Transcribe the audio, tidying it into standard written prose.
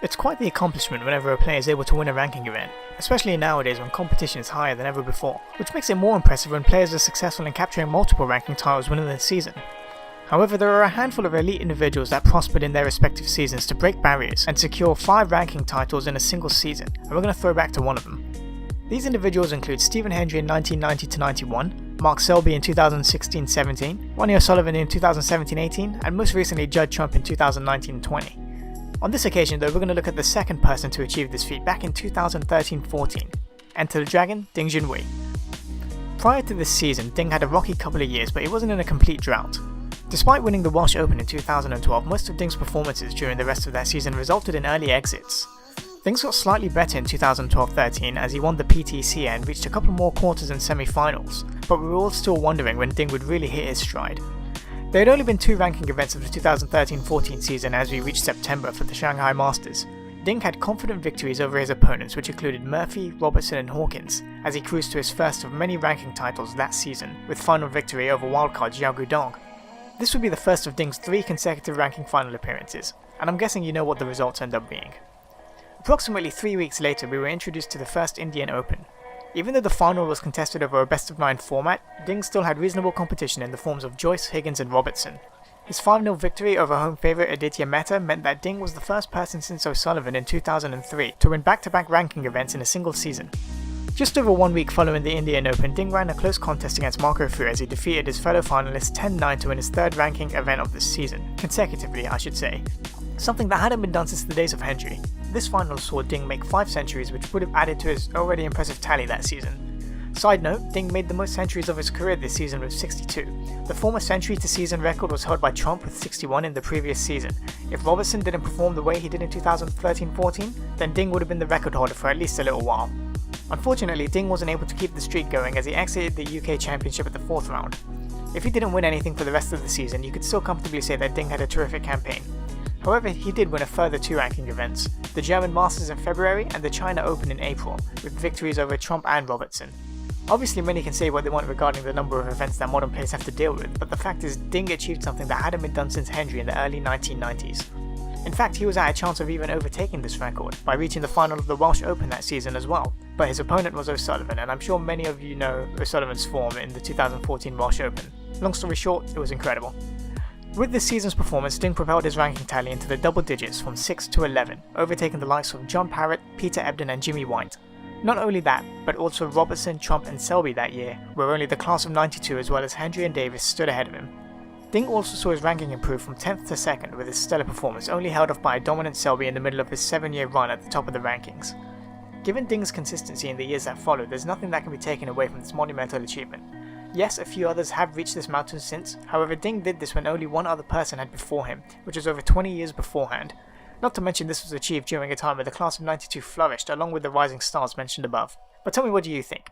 It's quite the accomplishment whenever a player is able to win a ranking event, especially nowadays when competition is higher than ever before, which makes it more impressive when players are successful in capturing multiple ranking titles within the season. However, there are a handful of elite individuals that prospered in their respective seasons to break barriers and secure 5 ranking titles in a single season, and we're going to throw back to one of them. These individuals include Stephen Hendry in 1990-91, Mark Selby in 2016-17, Ronnie O'Sullivan in 2017-18, and most recently Judd Trump in 2019-20. On this occasion though, we're going to look at the second person to achieve this feat back in 2013-14. Enter the Dragon, Ding Junhui. Prior to this season, Ding had a rocky couple of years, but he wasn't in a complete drought. Despite winning the Welsh Open in 2012, most of Ding's performances during the rest of that season resulted in early exits. Things got slightly better in 2012-13 as he won the PTC and reached a couple more quarters and semi-finals, but we were all still wondering when Ding would really hit his stride. There had only been 2 ranking events of the 2013-14 season as we reached September for the Shanghai Masters. Ding had confident victories over his opponents, which included Murphy, Robertson and Hawkins, as he cruised to his first of many ranking titles that season, with final victory over wildcard Xiao Guodong. This would be the first of Ding's 3 consecutive ranking final appearances, and I'm guessing you know what the results end up being. Approximately 3 weeks later, we were introduced to the first Indian Open. Even though the final was contested over a best-of-9 format, Ding still had reasonable competition in the forms of Joyce, Higgins and Robertson. His 5-0 victory over home favourite Aditya Mehta meant that Ding was the first person since O'Sullivan in 2003 to win back-to-back ranking events in a single season. Just over 1 week following the Indian Open, Ding ran a close contest against Marco Fu as he defeated his fellow finalist 10-9 to win his 3rd ranking event of this season, consecutively I should say. Something that hadn't been done since the days of Hendry. This final saw Ding make 5 centuries, which would have added to his already impressive tally that season. Side note, Ding made the most centuries of his career this season with 62. The former century to season record was held by Trump with 61 in the previous season. If Robertson didn't perform the way he did in 2013-14, then Ding would have been the record holder for at least a little while. Unfortunately, Ding wasn't able to keep the streak going as he exited the UK Championship at the 4th round. If he didn't win anything for the rest of the season, you could still comfortably say that Ding had a terrific campaign. However, he did win a further 2 ranking events, the German Masters in February and the China Open in April, with victories over Trump and Robertson. Obviously many can say what they want regarding the number of events that modern players have to deal with, but the fact is Ding achieved something that hadn't been done since Hendry in the early 1990s. In fact, he was at a chance of even overtaking this record by reaching the final of the Welsh Open that season as well, but his opponent was O'Sullivan, and I'm sure many of you know O'Sullivan's form in the 2014 Welsh Open. Long story short, it was incredible. With this season's performance, Ding propelled his ranking tally into the double digits from 6 to 11, overtaking the likes of John Parrott, Peter Ebdon and Jimmy White. Not only that, but also Robertson, Trump and Selby that year, where only the class of 92 as well as Hendry and Davis stood ahead of him. Ding also saw his ranking improve from 10th to 2nd with his stellar performance only held off by a dominant Selby in the middle of his 7-year run at the top of the rankings. Given Ding's consistency in the years that followed, there's nothing that can be taken away from this monumental achievement. Yes, a few others have reached this mountain since, however Ding did this when only one other person had before him, which was over 20 years beforehand. Not to mention this was achieved during a time where the class of 92 flourished along with the rising stars mentioned above. But tell me, what do you think?